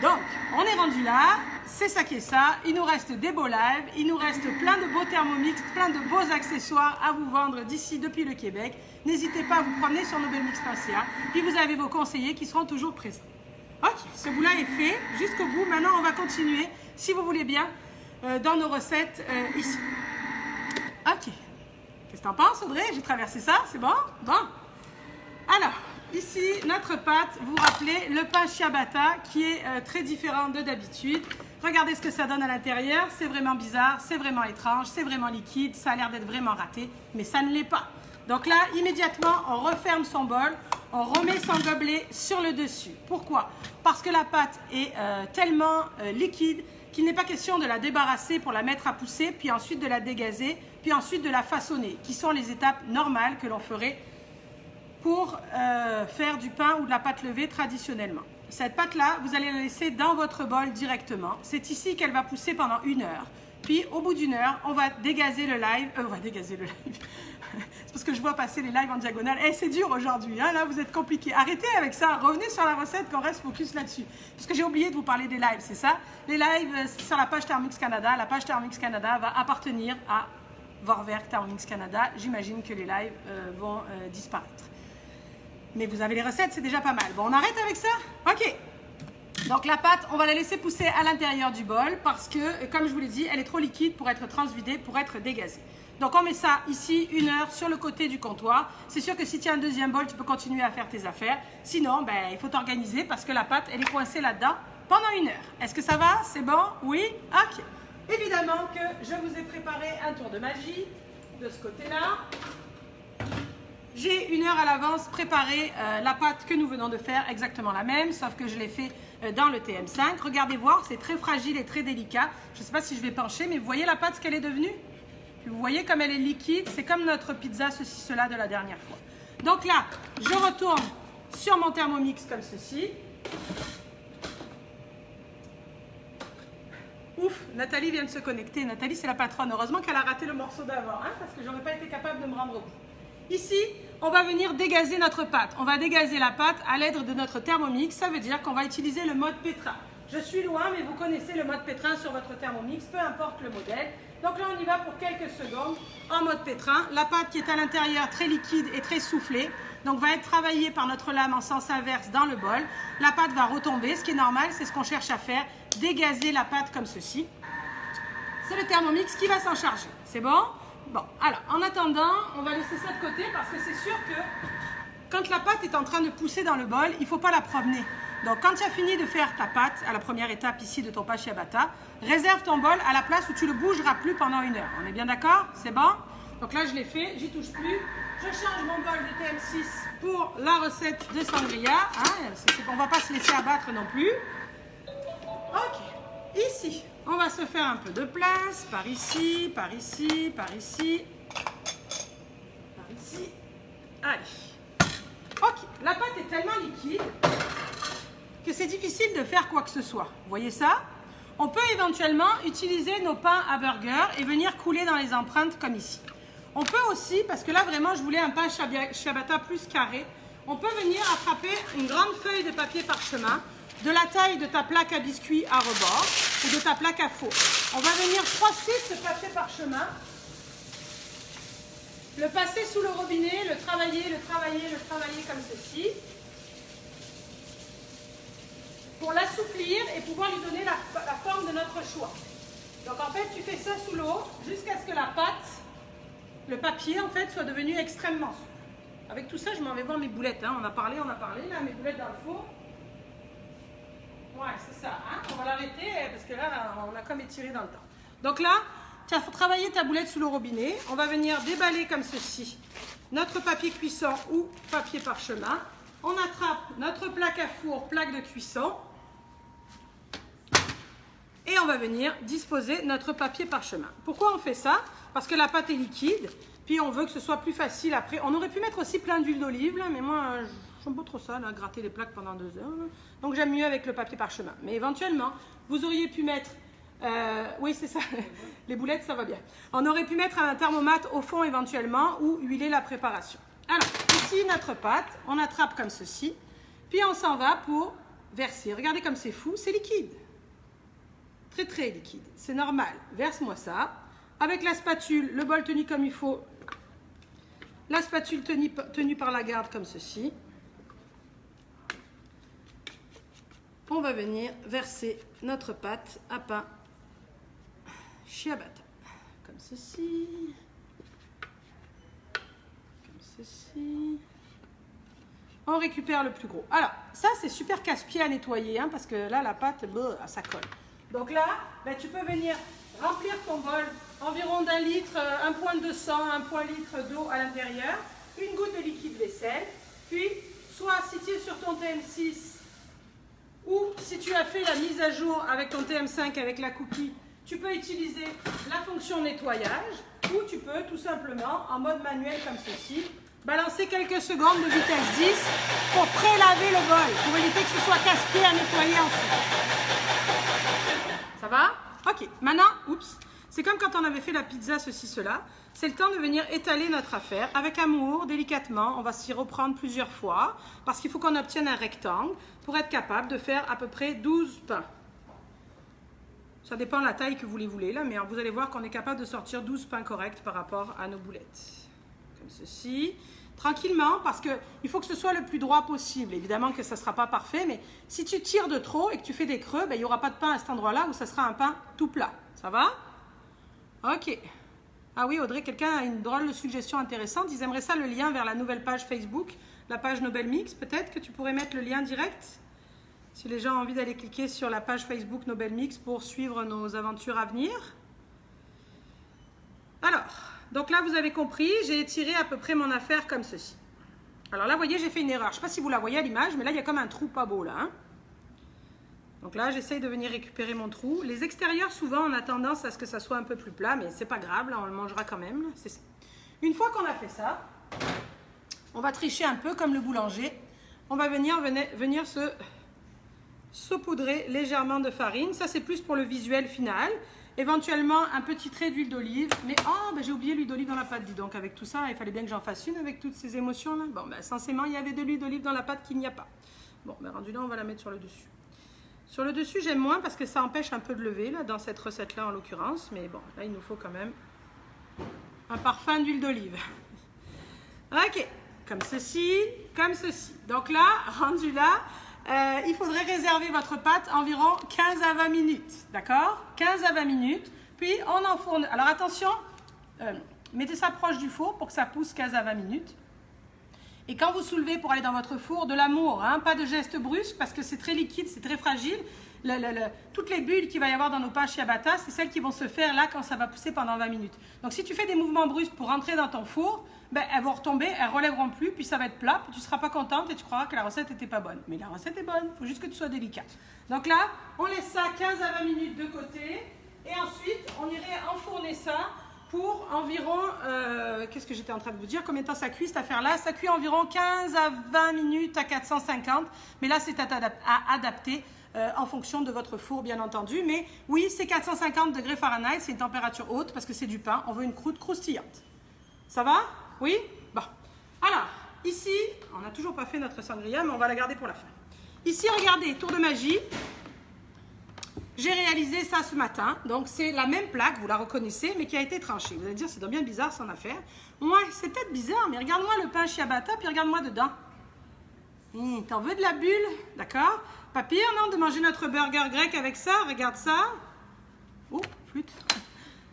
Donc, on est rendu là, c'est ça qui est ça, il nous reste des beaux lives, il nous reste plein de beaux thermomix, plein de beaux accessoires à vous vendre d'ici, depuis le Québec. N'hésitez pas à vous promener sur nobelmix.ca, puis vous avez vos conseillers qui seront toujours présents. Ok, ce bout-là est fait jusqu'au bout, maintenant on va continuer, si vous voulez bien, dans nos recettes ici. Ok, qu'est-ce que t'en penses Audrey? J'ai traversé ça, c'est bon? Bon. Alors, ici, notre pâte, vous vous rappelez, le pain ciabatta qui est très différent de d'habitude. Regardez ce que ça donne à l'intérieur, c'est vraiment bizarre, c'est vraiment étrange, c'est vraiment liquide, ça a l'air d'être vraiment raté, mais ça ne l'est pas. Donc là, immédiatement, on referme son bol, on remet son gobelet sur le dessus. Pourquoi? Parce que la pâte est tellement liquide qu'il n'est pas question de la débarrasser pour la mettre à pousser, puis ensuite de la dégazer, puis ensuite de la façonner, qui sont les étapes normales que l'on ferait pour faire du pain ou de la pâte levée traditionnellement. Cette pâte-là, vous allez la laisser dans votre bol directement. C'est ici qu'elle va pousser pendant 1 heure. Puis, au bout d'1 heure, on va dégazer le live. C'est parce que je vois passer les lives en diagonale. Eh, c'est dur aujourd'hui, hein, là, vous êtes compliqué. Arrêtez avec ça. Revenez sur la recette, qu'on reste focus là-dessus. Parce que j'ai oublié de vous parler des lives, c'est ça? Les lives, c'est sur la page Thermomix Canada. La page Thermomix Canada va appartenir à Vorwerk Thermomix Canada. J'imagine que les lives vont disparaître. Mais vous avez les recettes, c'est déjà pas mal. Bon, on arrête avec ça? Ok. Donc la pâte, on va la laisser pousser à l'intérieur du bol parce que, comme je vous l'ai dit, elle est trop liquide pour être transvidée, pour être dégazée. Donc on met ça ici 1 heure sur le côté du comptoir. C'est sûr que si tu as un deuxième bol, tu peux continuer à faire tes affaires. Sinon, ben, il faut t'organiser parce que la pâte, elle est coincée là-dedans pendant 1 heure. Est-ce que ça va? C'est bon? Oui? Ok. Évidemment que je vous ai préparé un tour de magie de ce côté-là. J'ai 1 heure à l'avance préparé la pâte que nous venons de faire, exactement la même, sauf que je l'ai fait dans le TM5. Regardez voir, c'est très fragile et très délicat. Je ne sais pas si je vais pencher, mais vous voyez la pâte, ce qu'elle est devenue? Puis vous voyez comme elle est liquide, c'est comme notre pizza, ceci, cela de la dernière fois. Donc là, je retourne sur mon Thermomix comme ceci. Ouf, Nathalie vient de se connecter. Nathalie, c'est la patronne. Heureusement qu'elle a raté le morceau d'avant, hein, parce que je n'aurais pas été capable de me rendre au bout. Ici, on va venir dégazer notre pâte. On va dégazer la pâte à l'aide de notre Thermomix. Ça veut dire qu'on va utiliser le mode pétrin. Je suis loin, mais vous connaissez le mode pétrin sur votre Thermomix, peu importe le modèle. Donc là, on y va pour quelques secondes en mode pétrin. La pâte qui est à l'intérieur, très liquide et très soufflée, donc va être travaillée par notre lame en sens inverse dans le bol. La pâte va retomber, ce qui est normal, c'est ce qu'on cherche à faire, dégazer la pâte comme ceci. C'est le Thermomix qui va s'en charger. C'est bon? Bon, alors, en attendant, on va laisser ça de côté parce que c'est sûr que quand la pâte est en train de pousser dans le bol, il ne faut pas la promener. Donc, quand tu as fini de faire ta pâte, à la première étape ici de ton pain ciabatta, réserve ton bol à la place où tu ne le bougeras plus pendant 1 heure. On est bien d'accord? C'est bon? Donc là, je l'ai fait, j'y touche plus. Je change mon bol de TM6 pour la recette de sangria. Hein? On ne va pas se laisser abattre non plus. Ok, ici. On va se faire un peu de place, par ici, par ici, par ici, par ici. Allez. Ok, la pâte est tellement liquide que c'est difficile de faire quoi que ce soit. Vous voyez ça? On peut éventuellement utiliser nos pains à burger et venir couler dans les empreintes comme ici. On peut aussi, parce que là vraiment je voulais un pain ciabatta plus carré, on peut venir attraper une grande feuille de papier parchemin de la taille de ta plaque à biscuits à rebord ou de ta plaque à four. On va venir froisser ce papier parchemin, le passer sous le robinet, le travailler comme ceci, pour l'assouplir et pouvoir lui donner la forme de notre choix. Donc en fait, tu fais ça sous l'eau jusqu'à ce que la pâte, le papier en fait, soit devenu extrêmement souple. Avec tout ça, je m'en vais voir mes boulettes. Hein. On a parlé, là, mes boulettes dans le four. Ouais, c'est ça. Hein. On va l'arrêter parce que là, on a comme étiré dans le temps. Donc là, tu as travaillé ta boulette sous le robinet. On va venir déballer comme ceci notre papier cuisson ou papier parchemin. On attrape notre plaque à four, plaque de cuisson. Et on va venir disposer notre papier parchemin. Pourquoi on fait ça? Parce que la pâte est liquide. Puis on veut que ce soit plus facile après. On aurait pu mettre aussi plein d'huile d'olive, mais moi, j'aime pas trop ça, là, gratter les plaques pendant 2 heures. Là. Donc j'aime mieux avec le papier parchemin. Mais éventuellement, vous auriez pu mettre... oui, c'est ça. Les boulettes, ça va bien. On aurait pu mettre un thermomètre au fond éventuellement ou huiler la préparation. Alors, ici, notre pâte, on attrape comme ceci. Puis on s'en va pour verser. Regardez comme c'est fou, c'est liquide. Très, très liquide. C'est normal. Verse-moi ça. Avec la spatule, le bol tenu comme il faut. La spatule tenue par la garde comme ceci. On va venir verser notre pâte à pain ciabatta. Comme ceci. Comme ceci. On récupère le plus gros. Alors, ça c'est super casse-pied à nettoyer, hein, parce que là, la pâte, ça colle. Donc là, ben, tu peux venir remplir ton bol environ d'1 litre, 1 point de sang, 1 point litre d'eau à l'intérieur, une goutte de liquide vaisselle, puis soit si tu es sur ton TM6 ou si tu as fait la mise à jour avec ton TM5 avec la cookie, tu peux utiliser la fonction nettoyage ou tu peux tout simplement en mode manuel comme ceci, balancer quelques secondes de vitesse 10 pour pré-laver le bol, pour éviter que ce soit casse-pied à nettoyer ensuite. Ça va? Ok, maintenant, oups, c'est comme quand on avait fait la pizza, ceci, cela. C'est le temps de venir étaler notre affaire avec amour, délicatement. On va s'y reprendre plusieurs fois parce qu'il faut qu'on obtienne un rectangle pour être capable de faire à peu près 12 pains. Ça dépend de la taille que vous les voulez, là, mais vous allez voir qu'on est capable de sortir 12 pains corrects par rapport à nos boulettes. Comme ceci. Tranquillement, parce qu'il faut que ce soit le plus droit possible. Évidemment que ça ne sera pas parfait, mais si tu tires de trop et que tu fais des creux, ben, il n'y aura pas de pain à cet endroit-là où ça sera un pain tout plat. Ça va? Ok. Ah oui, Audrey, quelqu'un a une drôle de suggestion intéressante. Ils aimeraient ça, le lien vers la nouvelle page Facebook, la page Nobel Mix. Peut-être que tu pourrais mettre le lien direct si les gens ont envie d'aller cliquer sur la page Facebook Nobel Mix pour suivre nos aventures à venir. Alors... donc là, vous avez compris, j'ai étiré à peu près mon affaire comme ceci. Alors là, vous voyez, j'ai fait une erreur. Je ne sais pas si vous la voyez à l'image, mais là, il y a comme un trou pas beau, là. Hein. Donc là, j'essaye de venir récupérer mon trou. Les extérieurs, souvent, on a tendance à ce que ça soit un peu plus plat, mais c'est pas grave, là, on le mangera quand même. Une fois qu'on a fait ça, on va tricher un peu comme le boulanger. On va venir se saupoudrer légèrement de farine. Ça, c'est plus pour le visuel final. Éventuellement, un petit trait d'huile d'olive. Mais oh, ben, j'ai oublié l'huile d'olive dans la pâte, dis donc. Avec tout ça, il fallait bien que j'en fasse une avec toutes ces émotions-là. Bon, ben, censément, il y avait de l'huile d'olive dans la pâte qu'il n'y a pas. Bon, ben, rendu là, on va la mettre sur le dessus. Sur le dessus, j'aime moins parce que ça empêche un peu de lever, là, dans cette recette-là, en l'occurrence. Mais bon, là, il nous faut quand même un parfum d'huile d'olive. Ok, comme ceci, comme ceci. Donc là, rendu là... il faudrait réserver votre pâte environ 15 à 20 minutes, d'accord? 15 à 20 minutes, puis on enfourne. Alors attention, mettez ça proche du four pour que ça pousse 15 à 20 minutes. Et quand vous soulevez pour aller dans votre four, de l'amour, hein, pas de gestes brusques parce que c'est très liquide, c'est très fragile. Toutes les bulles qu'il va y avoir dans nos pains ciabatta, c'est celles qui vont se faire là quand ça va pousser pendant 20 minutes. Donc si tu fais des mouvements brusques pour rentrer dans ton four, ben, elles vont retomber, elles ne relèveront plus, puis ça va être plat, puis tu ne seras pas contente et tu croiras que la recette n'était pas bonne. Mais la recette est bonne, il faut juste que tu sois délicat. Donc là, on laisse ça 15 à 20 minutes de côté, et ensuite, on irait enfourner ça pour environ, qu'est-ce que j'étais en train de vous dire, combien de temps ça cuit cette affaire-là? Ça cuit environ 15 à 20 minutes à 450, mais là c'est à adapter en fonction de votre four, bien entendu. Mais oui, c'est 450 degrés Fahrenheit, c'est une température haute parce que c'est du pain. On veut une croûte croustillante. Ça va? Oui? Bon. Alors, ici, on n'a toujours pas fait notre sangria, mais on va la garder pour la fin. Ici, regardez, tour de magie. J'ai réalisé ça ce matin. Donc, c'est la même plaque, vous la reconnaissez, mais qui a été tranchée. Vous allez dire, c'est bien bizarre son affaire. Ouais, c'est peut-être bizarre, mais regarde-moi le pain ciabatta, puis regarde-moi dedans. T'en veux de la bulle? D'accord? Pas pire, non, de manger notre burger grec avec ça? Regarde ça. Oh, flûte.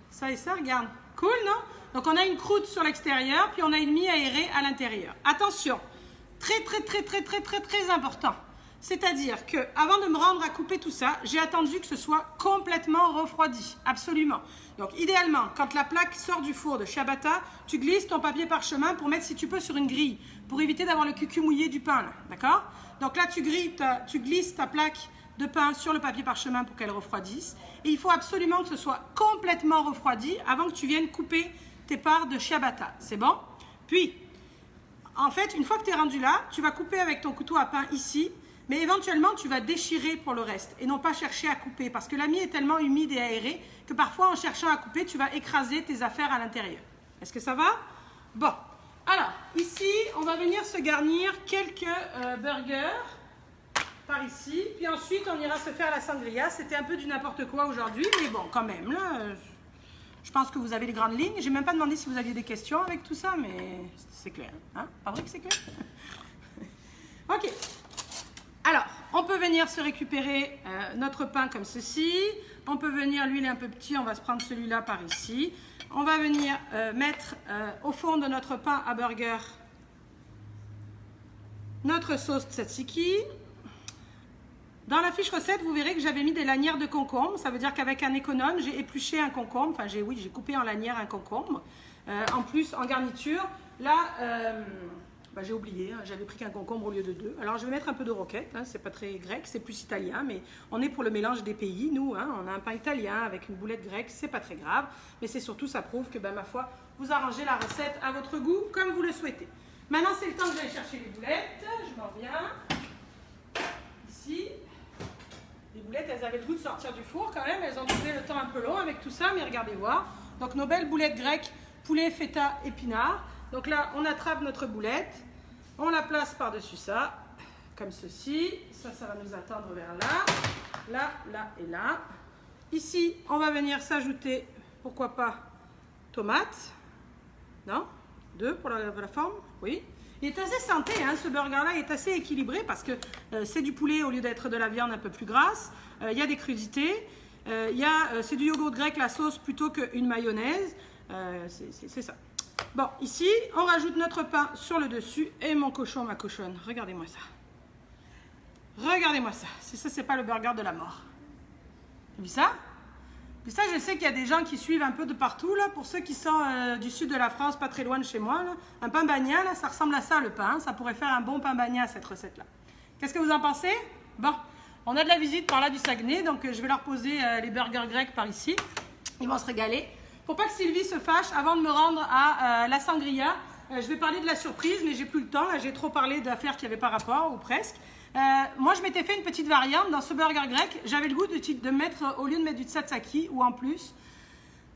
Ça et ça, regarde. Cool, non? Donc, on a une croûte sur l'extérieur, puis on a une mie aérée à l'intérieur. Attention, très important. C'est-à-dire que avant de me rendre à couper tout ça, j'ai attendu que ce soit complètement refroidi, absolument. Donc idéalement, quand la plaque sort du four de ciabatta, tu glisses ton papier parchemin pour mettre, si tu peux, sur une grille, pour éviter d'avoir le cul mouillé du pain, d'accord? Donc là, tu glisses ta plaque de pain sur le papier parchemin pour qu'elle refroidisse. Et il faut absolument que ce soit complètement refroidi avant que tu viennes couper tes parts de ciabatta. C'est bon? Puis, en fait, une fois que tu es rendu là, tu vas couper avec ton couteau à pain ici. Mais éventuellement, tu vas déchirer pour le reste et non pas chercher à couper parce que la mie est tellement humide et aérée que parfois, en cherchant à couper, tu vas écraser tes affaires à l'intérieur. Est-ce que ça va? Bon. Alors, ici, on va venir se garnir quelques burgers par ici. Puis ensuite, on ira se faire la sangria. C'était un peu du n'importe quoi aujourd'hui, mais bon, quand même, là, je pense que vous avez les grandes lignes. Je n'ai même pas demandé si vous aviez des questions avec tout ça, mais c'est clair. Hein? Pas vrai que c'est clair? Ok. Alors, on peut venir se récupérer notre pain comme ceci. On peut venir, lui il est un peu petit, on va se prendre celui-là par ici. On va venir mettre au fond de notre pain à burger notre sauce tzatziki. Dans la fiche recette, vous verrez que j'avais mis des lanières de concombre. Ça veut dire qu'avec un économe, j'ai épluché un concombre. Enfin, j'ai coupé en lanières un concombre. En plus, en garniture, là... j'ai oublié, hein, j'avais pris qu'un concombre au lieu de 2. Alors je vais mettre un peu de roquette, hein, c'est pas très grec, c'est plus italien, mais on est pour le mélange des pays, nous, hein, on a un pain italien avec une boulette grecque, c'est pas très grave, mais c'est surtout, ça prouve que, ma foi, vous arrangez la recette à votre goût, comme vous le souhaitez. Maintenant, c'est le temps que j'aille chercher les boulettes, je m'en viens, ici, les boulettes, elles avaient le goût de sortir du four quand même, elles ont trouvé le temps un peu long avec tout ça, mais regardez voir, donc nos belles boulettes grecques, poulet, feta, épinards. Donc là, on attrape notre boulette, on la place par-dessus ça, comme ceci. Ça va nous attendre vers là, là et là. Ici, on va venir s'ajouter, pourquoi pas, tomate. Non? 2 pour la forme? Oui. Il est assez santé, hein, ce burger-là, il est assez équilibré parce que c'est du poulet au lieu d'être de la viande un peu plus grasse. Il y a des crudités. C'est du yogourt grec, la sauce, plutôt qu'une mayonnaise. C'est ça. Bon, ici, on rajoute notre pain sur le dessus et mon cochon, ma cochonne. Regardez-moi ça. Regardez-moi ça. Ça, c'est pas le burger de la mort. Vous avez vu ça? Puis ça, je sais qu'il y a des gens qui suivent un peu de partout, là. Pour ceux qui sont du sud de la France, pas très loin de chez moi, là. Un pain bagna, là, ça ressemble à ça, le pain. Ça pourrait faire un bon pain bagna, cette recette-là. Qu'est-ce que vous en pensez? Bon, on a de la visite par là du Saguenay, donc je vais leur poser les burgers grecs par ici. Ils vont se régaler. Pour pas que Sylvie se fâche, avant de me rendre à la sangria, je vais parler de la surprise, mais j'ai plus le temps. J'ai trop parlé d'affaires qui n'avaient pas rapport, ou presque. Moi, je m'étais fait une petite variante dans ce burger grec. J'avais le goût de mettre, au lieu de mettre du tzatziki, ou en plus,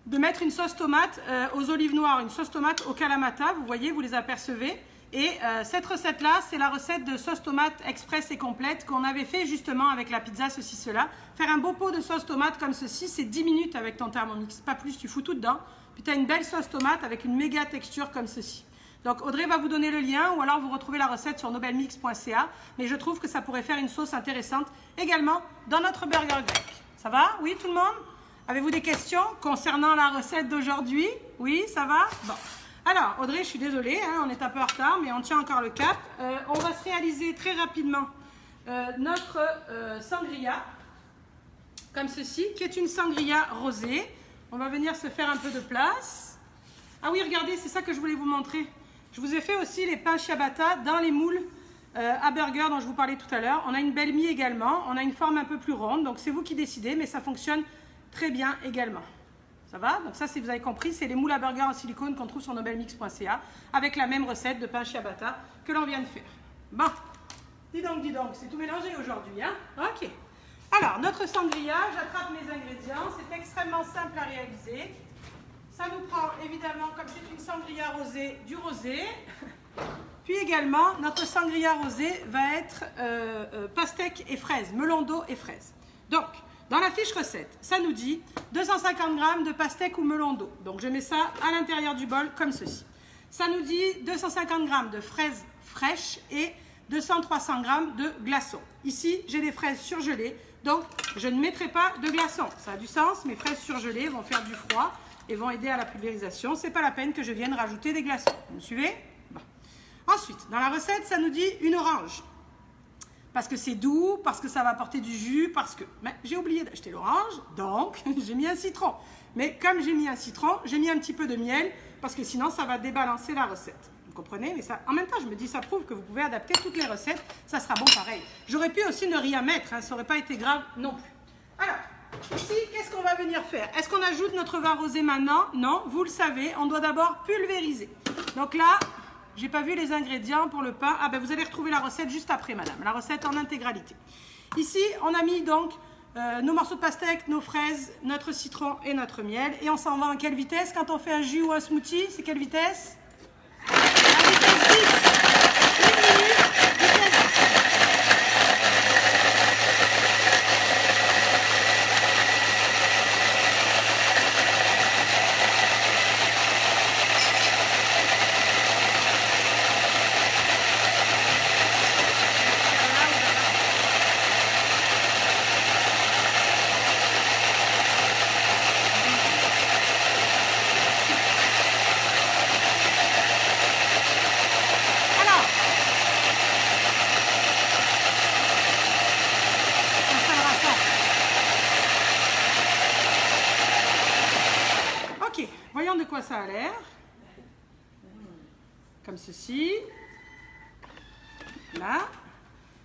de mettre une sauce tomate aux olives noires, une sauce tomate au kalamata. Vous voyez, vous les apercevez. Et cette recette-là, c'est la recette de sauce tomate express et complète qu'on avait fait justement avec la pizza, ceci, cela. Faire un beau pot de sauce tomate comme ceci, c'est 10 minutes avec ton Thermomix, pas plus, tu fous tout dedans. Puis tu as une belle sauce tomate avec une méga texture comme ceci. Donc Audrey va vous donner le lien ou alors vous retrouvez la recette sur nobelmix.ca. Mais je trouve que ça pourrait faire une sauce intéressante également dans notre burger grec. Ça va? Oui, tout le monde? Avez-vous des questions concernant la recette d'aujourd'hui? Oui, ça va? Bon. Alors, Audrey, je suis désolée, hein, on est un peu en retard, mais on tient encore le cap. On va se réaliser très rapidement notre sangria, comme ceci, qui est une sangria rosée. On va venir se faire un peu de place. Ah oui, regardez, c'est ça que je voulais vous montrer. Je vous ai fait aussi les pains ciabatta dans les moules à burger dont je vous parlais tout à l'heure. On a une belle mie également, on a une forme un peu plus ronde, donc c'est vous qui décidez, mais ça fonctionne très bien également. Ça va? Donc ça, si vous avez compris, c'est les moules à burger en silicone qu'on trouve sur nobelmix.ca avec la même recette de pain ciabatta que l'on vient de faire. Bon, dis donc, c'est tout mélangé aujourd'hui, hein? Ok. Alors, notre sangria, j'attrape mes ingrédients. C'est extrêmement simple à réaliser. Ça nous prend évidemment, comme c'est une sangria rosée, du rosé. Puis également, notre sangria rosé va être pastèque et fraises, melon d'eau et fraises. Donc, dans la fiche recette, ça nous dit 250 g de pastèque ou melon d'eau. Donc, je mets ça à l'intérieur du bol comme ceci. Ça nous dit 250 g de fraises fraîches et 200-300 g de glaçons. Ici, j'ai des fraises surgelées, donc je ne mettrai pas de glaçons. Ça a du sens, mes fraises surgelées vont faire du froid et vont aider à la pulvérisation. Ce n'est pas la peine que je vienne rajouter des glaçons. Vous me suivez? Bon. Ensuite, dans la recette, ça nous dit une orange. Parce que c'est doux, parce que ça va apporter du jus, parce que... Mais j'ai oublié d'acheter l'orange, donc j'ai mis un citron. Mais comme j'ai mis un citron, j'ai mis un petit peu de miel, parce que sinon ça va débalancer la recette. Vous comprenez? Mais ça, en même temps, je me dis, ça prouve que vous pouvez adapter toutes les recettes, ça sera bon pareil. J'aurais pu aussi ne rien mettre, hein, ça n'aurait pas été grave non plus. Alors, ici, qu'est-ce qu'on va venir faire? Est-ce qu'on ajoute notre vin rosé maintenant? Non, vous le savez, on doit d'abord pulvériser. Donc là... J'ai pas vu les ingrédients pour le pain. Ah ben vous allez retrouver la recette juste après, madame. La recette en intégralité. Ici, on a mis donc nos morceaux de pastèque, nos fraises, notre citron et notre miel. Et on s'en va en quelle vitesse quand on fait un jus ou un smoothie? C'est quelle vitesse? À vitesse 10. 1 minute, vitesse 10. Voyons de quoi ça a l'air. Comme ceci. Là.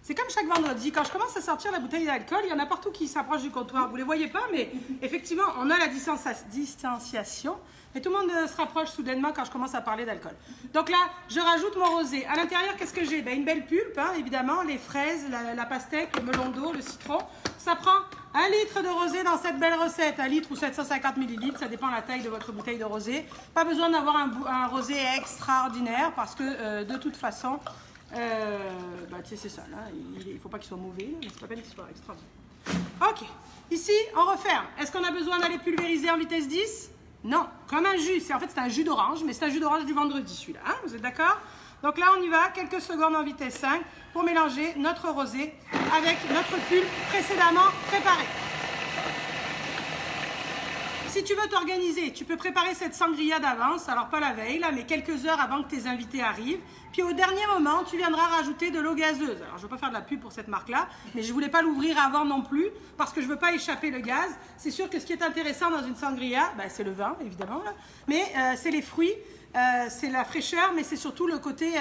C'est comme chaque vendredi. Quand je commence à sortir la bouteille d'alcool, il y en a partout qui s'approchent du comptoir. Vous ne les voyez pas, mais effectivement, on a la distanciation. Mais tout le monde se rapproche soudainement quand je commence à parler d'alcool. Donc là, je rajoute mon rosé. À l'intérieur, qu'est-ce que j'ai? Une belle pulpe, hein, évidemment. Les fraises, la pastèque, le melon d'eau, le citron. Ça prend 1 litre de rosé dans cette belle recette. 1 litre ou 750 ml, ça dépend de la taille de votre bouteille de rosé. Pas besoin d'avoir un rosé extraordinaire parce que de toute façon, tu sais, c'est ça. Là, il ne faut pas qu'il soit mauvais, mais c'est pas peine qu'il soit extraordinaire. Ok, ici, on referme. Est-ce qu'on a besoin d'aller pulvériser en vitesse 10? Non, comme un jus. En fait, c'est un jus d'orange, mais c'est un jus d'orange du vendredi, celui-là. Hein, vous êtes d'accord? Donc là, on y va, quelques secondes en vitesse 5 pour mélanger notre rosé avec notre pulpe précédemment préparée. Si tu veux t'organiser, tu peux préparer cette sangria d'avance, alors pas la veille, là, mais quelques heures avant que tes invités arrivent. Puis au dernier moment, tu viendras rajouter de l'eau gazeuse. Alors je ne veux pas faire de la pub pour cette marque-là, mais je ne voulais pas l'ouvrir avant non plus, parce que je ne veux pas échapper le gaz. C'est sûr que ce qui est intéressant dans une sangria, c'est le vin, évidemment, là, mais c'est les fruits, c'est la fraîcheur, mais c'est surtout le côté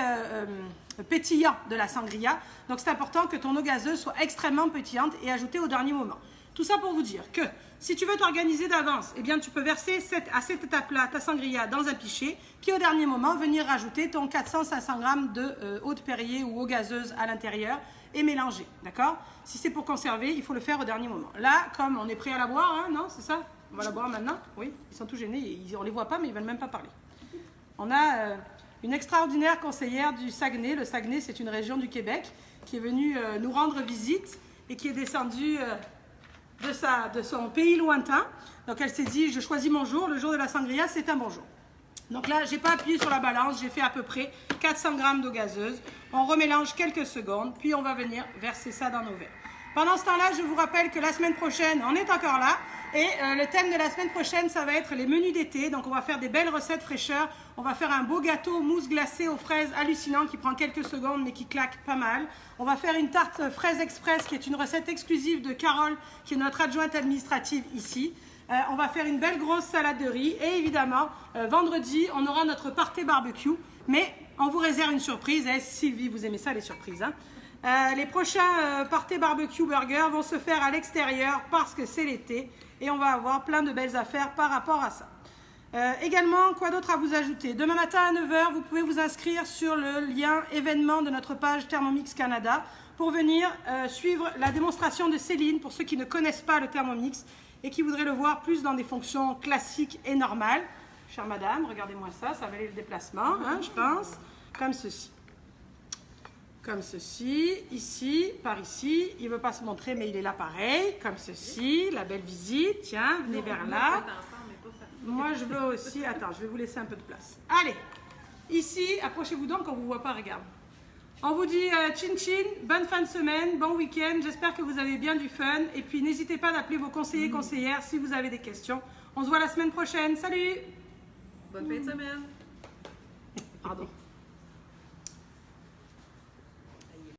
pétillant de la sangria. Donc c'est important que ton eau gazeuse soit extrêmement pétillante et ajoutée au dernier moment. Tout ça pour vous dire que si tu veux t'organiser d'avance, eh bien tu peux verser à cette étape-là ta sangria dans un pichet, puis au dernier moment venir rajouter ton 400-500 g de eau de Perrier ou eau gazeuse à l'intérieur et mélanger, d'accord? Si c'est pour conserver, il faut le faire au dernier moment. Là, comme on est prêt à la boire, hein, non, c'est ça? On va la boire maintenant? Oui, ils sont tout gênés, on ne les voit pas, mais ils ne veulent même pas parler. On a une extraordinaire conseillère du Saguenay. Le Saguenay, c'est une région du Québec qui est venue nous rendre visite et qui est descendue de son pays lointain. Donc elle s'est dit, je choisis mon jour, le jour de la sangria, c'est un bon jour. Donc là, je n'ai pas appuyé sur la balance, j'ai fait à peu près 400 g d'eau gazeuse. On remélange quelques secondes, puis on va venir verser ça dans nos verres. Pendant ce temps-là, je vous rappelle que la semaine prochaine, on est encore là. Et le thème de la semaine prochaine, ça va être les menus d'été. Donc on va faire des belles recettes fraîcheur. On va faire un beau gâteau mousse glacée aux fraises hallucinant qui prend quelques secondes mais qui claque pas mal. On va faire une tarte fraise express qui est une recette exclusive de Carole, qui est notre adjointe administrative ici. On va faire une belle grosse salade de riz. Et évidemment, vendredi, on aura notre party barbecue. Mais on vous réserve une surprise. Sylvie, vous aimez ça les surprises, hein? Les prochains party barbecue burgers vont se faire à l'extérieur parce que c'est l'été et on va avoir plein de belles affaires par rapport à ça. Également, quoi d'autre à vous ajouter? Demain matin à 9 h, vous pouvez vous inscrire sur le lien événement de notre page Thermomix Canada pour venir suivre la démonstration de Céline, pour ceux qui ne connaissent pas le Thermomix et qui voudraient le voir plus dans des fonctions classiques et normales. Chère madame, regardez-moi ça, ça valait le déplacement, hein, je pense, comme ceci. Comme ceci, ici, par ici, il ne veut pas se montrer, mais il est là pareil, comme ceci, la belle visite, tiens, venez vers là. Moi, je veux aussi, attends, je vais vous laisser un peu de place. Allez, ici, approchez-vous donc, on ne vous voit pas, regarde. On vous dit chin chin, bonne fin de semaine, bon week-end, j'espère que vous avez bien du fun. Et puis, n'hésitez pas d'appeler vos conseillers et conseillères si vous avez des questions. On se voit la semaine prochaine, salut! Bonne fin de semaine! Pardon.